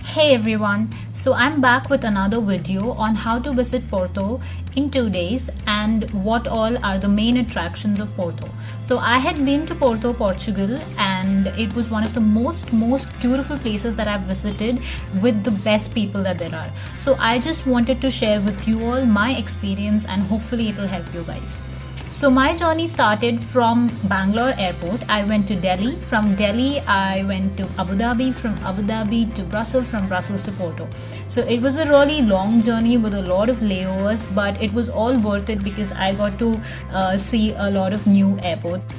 Hey everyone, so I'm back with another video on how to visit Porto in 2 days and what all are the main attractions of Porto. So I had been to Porto, Portugal, and it was one of the most beautiful places that I've visited with the best people that there are. So I just wanted to share with you all my experience and hopefully it will help you guys. So my journey started from Bangalore airport. I went to Delhi. From Delhi, I went to Abu Dhabi. From Abu Dhabi to Brussels. From Brussels to Porto. So it was a really long journey with a lot of layovers, but it was all worth it because I got to see a lot of new airports.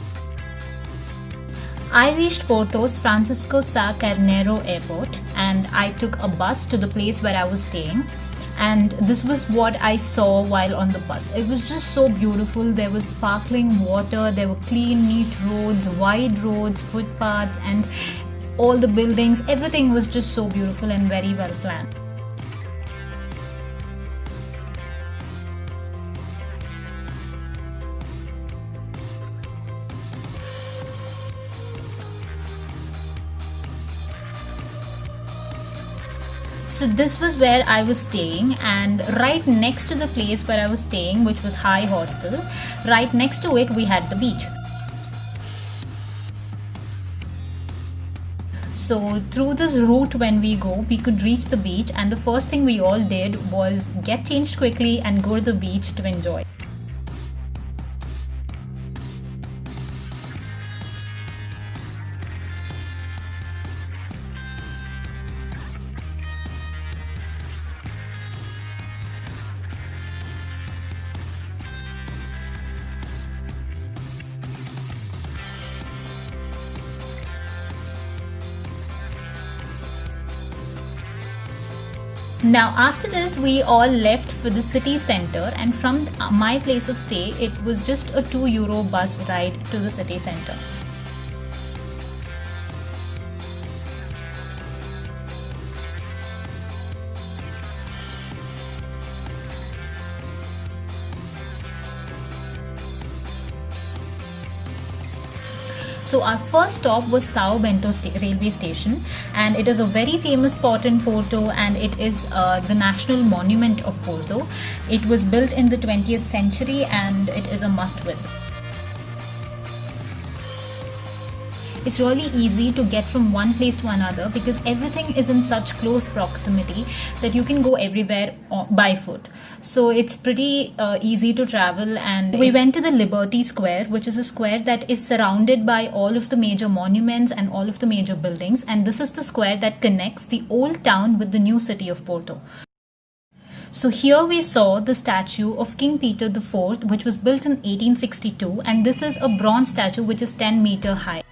I reached Porto's Francisco Sá Carneiro airport and I took a bus to the place where I was staying. And this was what I saw while on the bus. It was just so beautiful. There was sparkling water, there were clean, neat roads, wide roads, footpaths, and all the buildings. Everything was just so beautiful and very well planned. So this was where I was staying, and right next to the place where I was staying, which was High Hostel, right next to it we had the beach. So through this route when we go, we could reach the beach, and the first thing we all did was get changed quickly and go to the beach to enjoy. Now after this we all left for the city center, and from my place of stay it was just a €2 bus ride to the city center. So our first stop was Sao Bento railway station, and it is a very famous spot in Porto, and it is the national monument of Porto. It was built in the 20th century and it is a must visit. It's really easy to get from one place to another because everything is in such close proximity that you can go everywhere by foot. So it's pretty easy to travel, and we went to the Liberty Square, which is a square that is surrounded by all of the major monuments and all of the major buildings, and this is the square that connects the old town with the new city of Porto. So here we saw the statue of King Peter IV, which was built in 1862, and this is a bronze statue which is 10-meter high.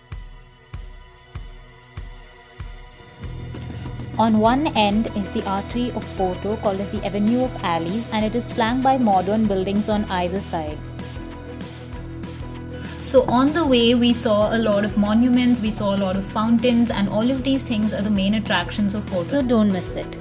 On one end is the artery of Porto called as the Avenue of Alleys, and it is flanked by modern buildings on either side. So on the way we saw a lot of monuments, we saw a lot of fountains, and all of these things are the main attractions of Porto. So don't miss it.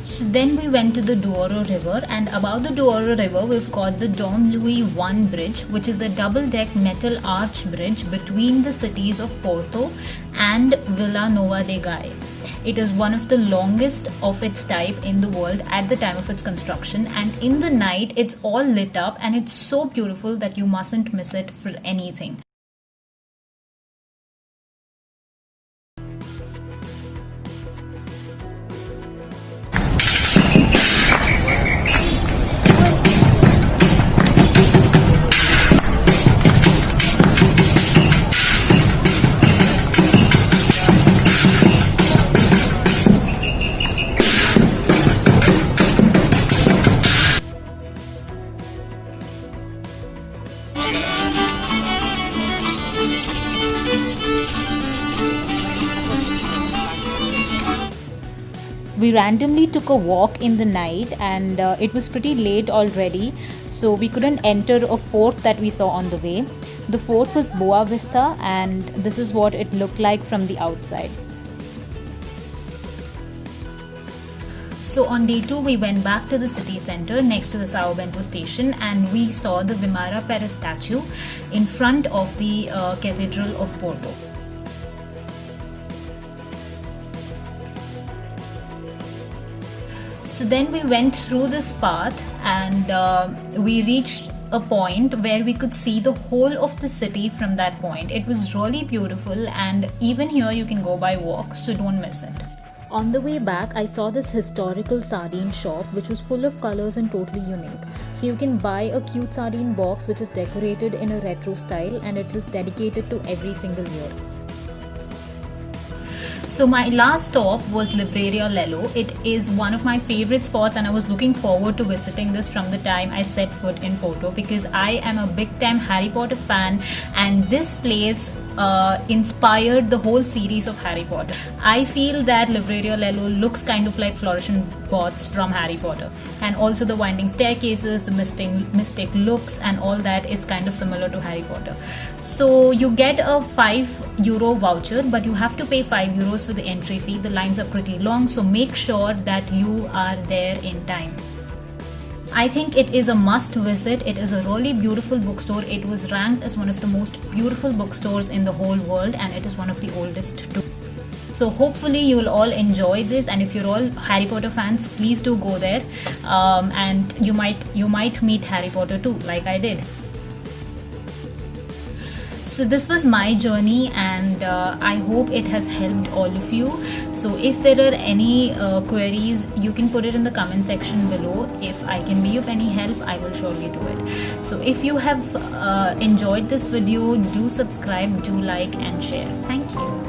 So then we went to the Douro River, and above the Douro River we've got the Dom Louis I Bridge, which is a double-deck metal arch bridge between the cities of Porto and Vila Nova de Gaia. It is one of the longest of its type in the world at the time of its construction, and in the night it's all lit up and it's so beautiful that you mustn't miss it for anything. we randomly took a walk in the night, and it was pretty late already, so we couldn't enter a fort that we saw on the way. The fort was Boa Vista, and this is what it looked like from the outside. So on day 2, we went back to the city center next to the Sao Bento station, and we saw the Vimara Perez statue in front of the Cathedral of Porto. So then we went through this path, and we reached a point where we could see the whole of the city from that point. It was really beautiful, and even here you can go by walk, so don't miss it. On the way back, I saw this historical sardine shop which was full of colors and totally unique. So you can buy a cute sardine box which is decorated in a retro style, and it was dedicated to every single year. So my last stop was Livraria Lello. It is one of my favorite spots, and I was looking forward to visiting this from the time I set foot in Porto, because I am a big time Harry Potter fan, and this place inspired the whole series of Harry Potter. I feel that Livraria Lello looks kind of like Florentian Bots from Harry Potter, and also the winding staircases, the mystic looks, and all that is kind of similar to Harry Potter. So you get a €5 voucher, but you have to pay €5 for the entry fee. The lines are pretty long, so make sure that you are there in time. I think it is a must visit. It is a really beautiful bookstore. It was ranked as one of the most beautiful bookstores in the whole world, and it is one of the oldest too. So hopefully you will all enjoy this, and if you're all Harry Potter fans, please do go there, and you might meet Harry Potter too, like I did. So this was my journey, and I hope it has helped all of you. So if there are any queries, you can put it in the comment section below. If I can be of any help, I will surely do it. So if you have enjoyed this video, do subscribe, do like and share. Thank you.